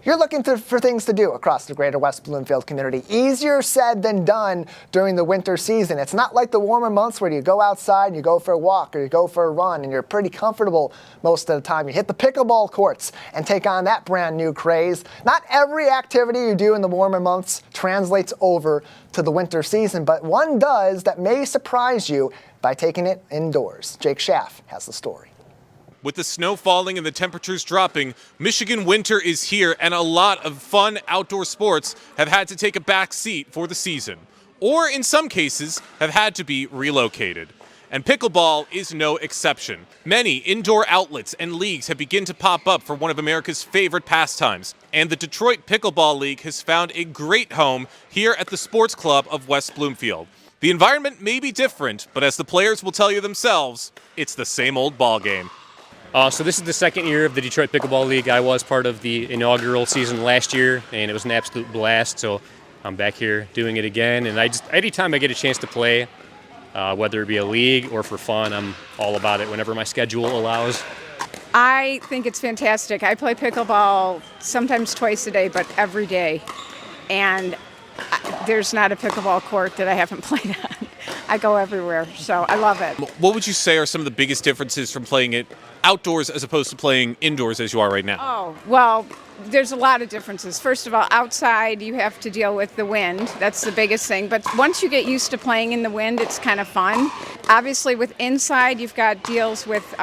You're looking for things to do across the Greater West Bloomfield community. Easier said than done during the winter season. It's not like the warmer months where you go outside and you go for a walk or you go for a run and you're pretty comfortable most of the time. You hit the pickleball courts and take on that brand new craze. Not every activity you do in the warmer months translates over to the winter season, but one does that may surprise you by taking it indoors. Jake Schaff has the story. With the snow falling and the temperatures dropping, Michigan winter is here, and a lot of fun outdoor sports have had to take a back seat for the season, or in some cases have had to be relocated. and pickleball is no exception. Many indoor outlets and leagues have begun to pop up for one of America's favorite pastimes, and the Detroit Pickleball League has found a great home here at the Sports Club of West Bloomfield. The environment may be different, but as the players will tell you themselves, it's the same old ball game. So this is the second year of the Detroit Pickleball League. I was part of the inaugural season last year, and it was an absolute blast. So I'm back here doing it again, and anytime I get a chance to play, whether it be a league or for fun, I'm all about it whenever my schedule allows. I think it's fantastic. I play pickleball sometimes twice a day, but every day, and there's not a pickleball court that I haven't played on. I go everywhere, so I love it. What would you say are some of the biggest differences from playing it outdoors as opposed to playing indoors as you are right now? Oh, well, there's a lot of differences. First of all, outside you have to deal with the wind. That's the biggest thing. But once you get used to playing in the wind, it's kind of fun. Obviously, with inside, you've got deals with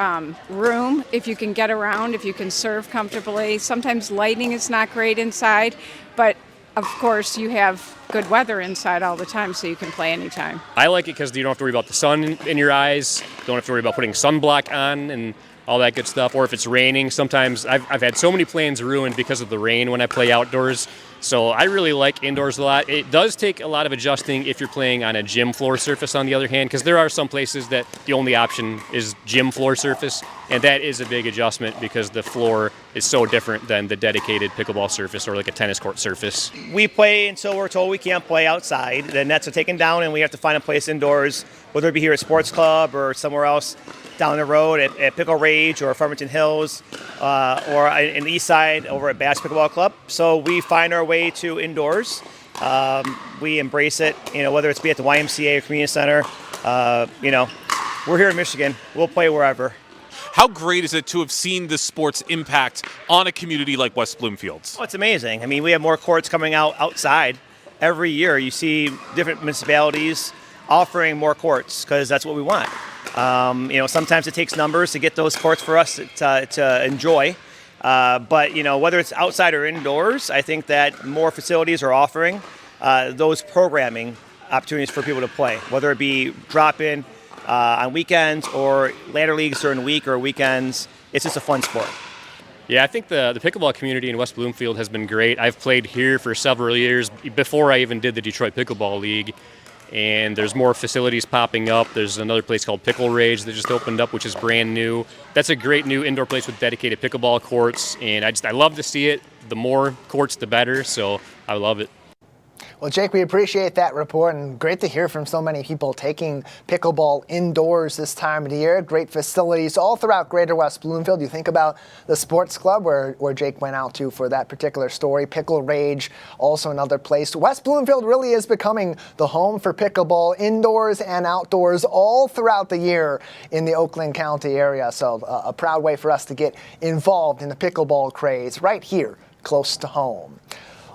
room, if you can get around, if you can serve comfortably. Sometimes lighting is not great inside, but of course, you have good weather inside all the time, so you can play anytime. I like it because you don't have to worry about the sun in your eyes, don't have to worry about putting sunblock on and all that good stuff. Or if it's raining, sometimes I've had so many plans ruined because of the rain when I play outdoors. So I really like indoors a lot. It does take a lot of adjusting if you're playing on a gym floor surface, on the other hand, because there are some places that the only option is gym floor surface, and that is a big adjustment because the floor is so different than the dedicated pickleball surface or like a tennis court surface. We play until we're told we can't play outside. The nets are taken down and we have to find a place indoors, whether it be here at Sports Club or somewhere else down the road at Pickle Rage or Farmington Hills or in the east side over at Bass Pickleball Club. So we find our way to indoors. We embrace it, whether it's be at the YMCA or community center. We're here in Michigan. We'll play wherever. How great is it to have seen this sport's impact on a community like West Bloomfield? Oh, it's amazing. I mean, we have more courts coming out outside every year. You see different municipalities offering more courts because that's what we want. Sometimes it takes numbers to get those courts for us to enjoy. But whether it's outside or indoors, I think that more facilities are offering those programming opportunities for people to play, whether it be drop-in on weekends or ladder leagues during the week or weekends. It's just a fun sport. Yeah, I think the pickleball community in West Bloomfield has been great. I've played here for several years before I even did the Detroit Pickleball League. And there's more facilities popping up. There's another place called Pickle Rage that just opened up, which is brand new. That's a great new indoor place with dedicated pickleball courts, and I love to see it. The more courts, the better, so I love it. Well, Jake, we appreciate that report, and great to hear from so many people taking pickleball indoors this time of the year. Great facilities all throughout Greater West Bloomfield. You think about the sports club where Jake went out to for that particular story. Pickle Rage, also another place. West Bloomfield really is becoming the home for pickleball indoors and outdoors all throughout the year in the Oakland County area. So a proud way for us to get involved in the pickleball craze right here, close to home.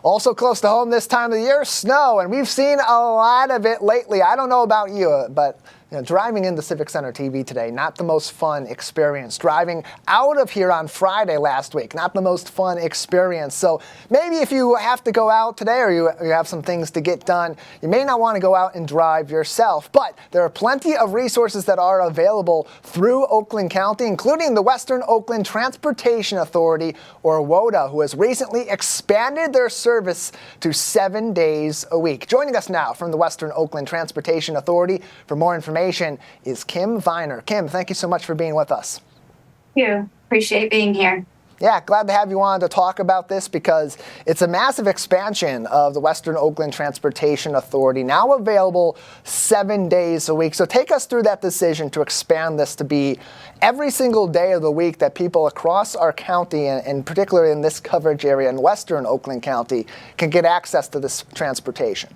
Also close to home this time of the year, snow, and we've seen a lot of it lately. I don't know about you, but driving into Civic Center TV today, not the most fun experience. Driving out of here on Friday last week, not the most fun experience. So maybe if you have to go out today or you have some things to get done, you may not want to go out and drive yourself. But there are plenty of resources that are available through Oakland County, including the Western Oakland Transportation Authority, or WOTA, who has recently expanded their service to 7 days a week. Joining us now from the Western Oakland Transportation Authority for more information is Kim Viner. Kim, thank you so much for being with us. Thank you. Appreciate being here. Yeah, glad to have you on to talk about this because it's a massive expansion of the Western Oakland Transportation Authority, now available 7 days a week. So take us through that decision to expand this to be every single day of the week that people across our county, and particularly in this coverage area in Western Oakland County, can get access to this transportation.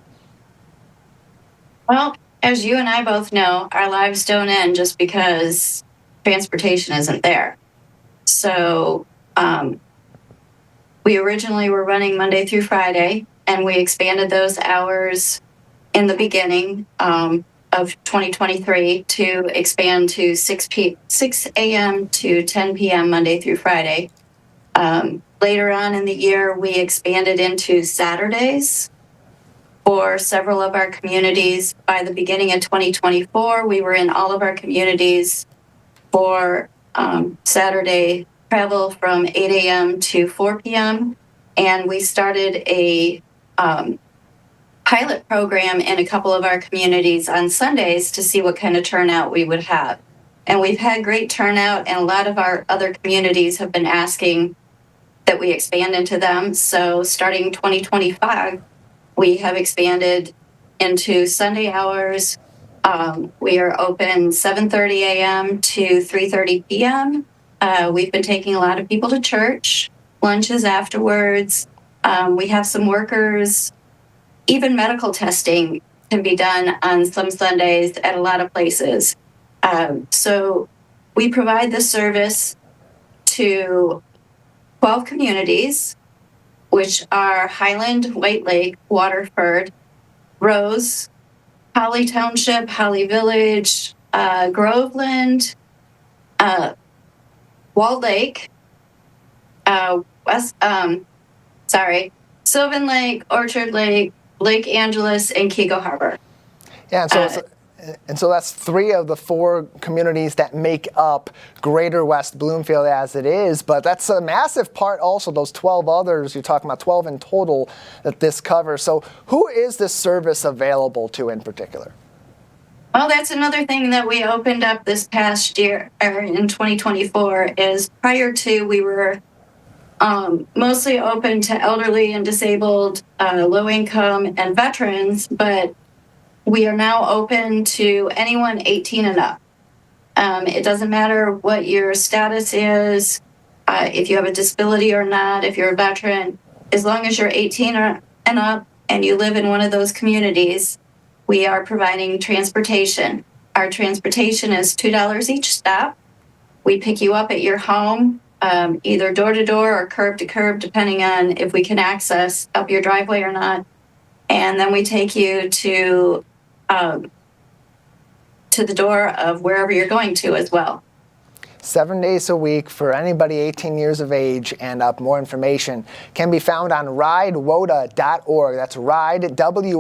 Well, as you and I both know, our lives don't end just because transportation isn't there. So we originally were running Monday through Friday, and we expanded those hours in the beginning of 2023 to expand to 6 a.m. to 10 p.m. Monday through Friday. Later on in the year, we expanded into Saturdays. for several of our communities. By the beginning of 2024, we were in all of our communities for Saturday travel from 8 a.m. to 4 p.m. And we started a pilot program in a couple of our communities on Sundays to see what kind of turnout we would have. And we've had great turnout, and a lot of our other communities have been asking that we expand into them. So starting 2025, we have expanded into Sunday hours. We are open 7:30 a.m. to 3:30 p.m. We've been taking a lot of people to church, lunches afterwards. We have some workers. Even medical testing can be done on some Sundays at a lot of places. So we provide this service to 12 communities, which are Highland, White Lake, Waterford, Rose, Holly Township, Holly Village, Groveland, Walled Lake, Sylvan Lake, Orchard Lake, Lake Angeles, and Kego Harbor. Yeah, and so that's 3 of the 4 communities that make up Greater West Bloomfield as it is, but that's a massive part also, those 12 others, you're talking about 12 in total that this covers. So who is this service available to in particular? Well, that's another thing that we opened up this past year, or in 2024, is prior to we were mostly open to elderly and disabled, low income, and veterans, but we are now open to anyone 18 and up. It doesn't matter what your status is, if you have a disability or not, if you're a veteran, as long as you're 18 and up and you live in one of those communities, we are providing transportation. Our transportation is $2 each stop. We pick you up at your home, either door to door or curb to curb, depending on if we can access up your driveway or not. And then we take you to the door of wherever you're going to as well. 7 days a week for anybody 18 years of age and up. More information can be found on ridewoda.org. That's ride, WOTA.org,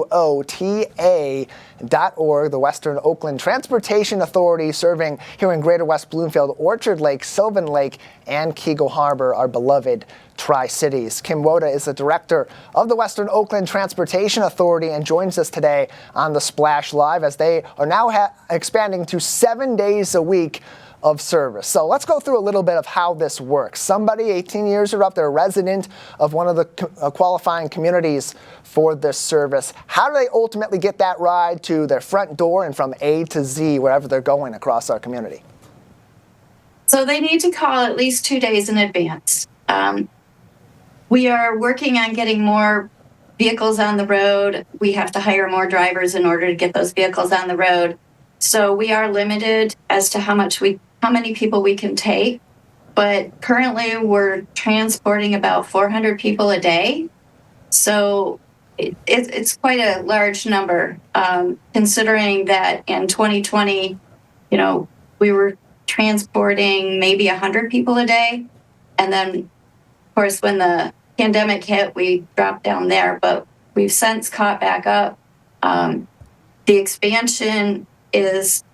the Western Oakland Transportation Authority, serving here in Greater West Bloomfield, Orchard Lake, Sylvan Lake, and Kego Harbor, our beloved Tri-Cities. Kim Woda is the director of the Western Oakland Transportation Authority and joins us today on the Splash Live as they are now expanding to 7 days a week of service. So let's go through a little bit of how this works. Somebody 18 years or up, they're a resident of one of the qualifying communities for this service. How do they ultimately get that ride to their front door and from A to Z, wherever they're going across our community? So they need to call at least 2 days in advance. We are working on getting more vehicles on the road. We have to hire more drivers in order to get those vehicles on the road. So we are limited as to how many people we can take, but currently we're transporting about 400 people a day. So it's quite a large number, considering that in 2020, we were transporting maybe 100 people a day. And then, of course, when the pandemic hit, we dropped down there, but we've since caught back up. The expansion is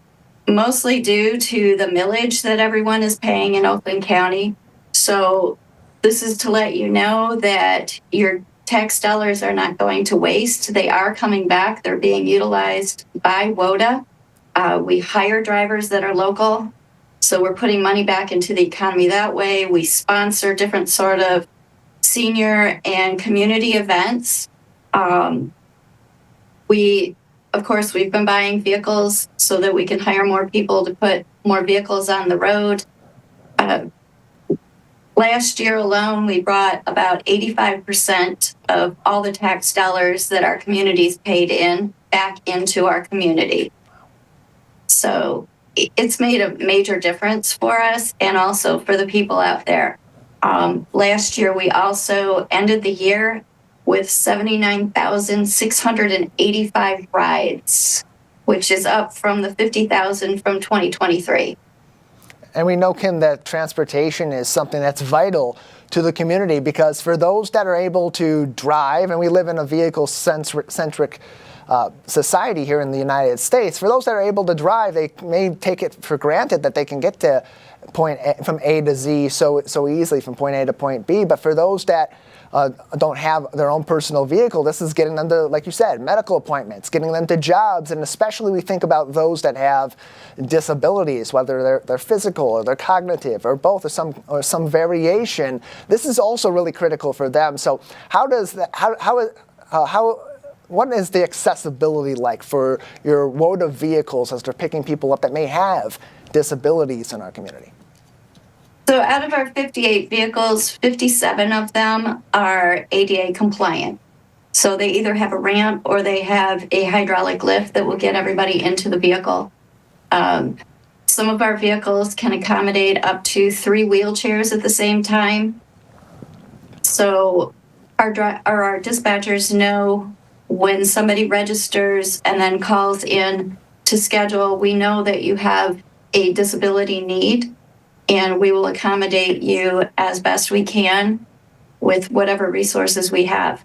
mostly due to the millage that everyone is paying in Oakland County. So this is to let you know that your tax dollars are not going to waste. They are coming back. They're being utilized by WOTA. We hire drivers that are local. So we're putting money back into the economy that way. We sponsor different sort of senior and community events. Of course, we've been buying vehicles so that we can hire more people to put more vehicles on the road. Last year alone, we brought about 85% of all the tax dollars that our communities paid in back into our community. So it's made a major difference for us and also for the people out there. Last year, we also ended the year with 79,685 rides, which is up from the 50,000 from 2023. And we know, Kim, that transportation is something that's vital to the community, because for those that are able to drive, and we live in a vehicle-centric society here in the United States, for those that are able to drive, they may take it for granted that they can get to from A to Z so easily, from point A to point B. But for those that don't have their own personal vehicle, this is getting them to, like you said, medical appointments, getting them to jobs, and especially we think about those that have disabilities, whether they're physical or they're cognitive or both, or some variation. This is also really critical for them. So what is the accessibility like for your load of vehicles as they're picking people up that may have disabilities in our community? So out of our 58 vehicles, 57 of them are ADA compliant. So they either have a ramp or they have a hydraulic lift that will get everybody into the vehicle. Some of our vehicles can accommodate up to 3 wheelchairs at the same time. So our dispatchers know when somebody registers and then calls in to schedule, we know that you have a disability need, and we will accommodate you as best we can with whatever resources we have.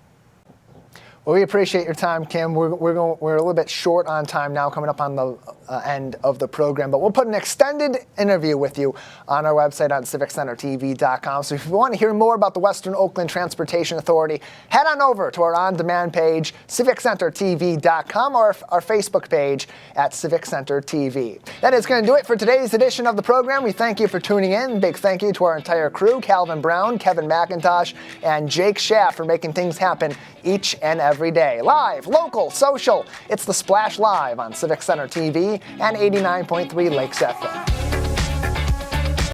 Well, we appreciate your time, Kim. We're a little bit short on time now, coming up on the end of the program, but we'll put an extended interview with you on our website on civiccentertv.com. So if you want to hear more about the Western Oakland Transportation Authority, head on over to our on-demand page, civiccentertv.com, or our Facebook page at Civic Center TV. That is going to do it for today's edition of the program. We thank you for tuning in. Big thank you to our entire crew, Calvin Brown, Kevin McIntosh, and Jake Schaff, for making things happen each and every day. Live, local, social, it's the Splash Live on Civic Center TV and 89.3 Lakes FM.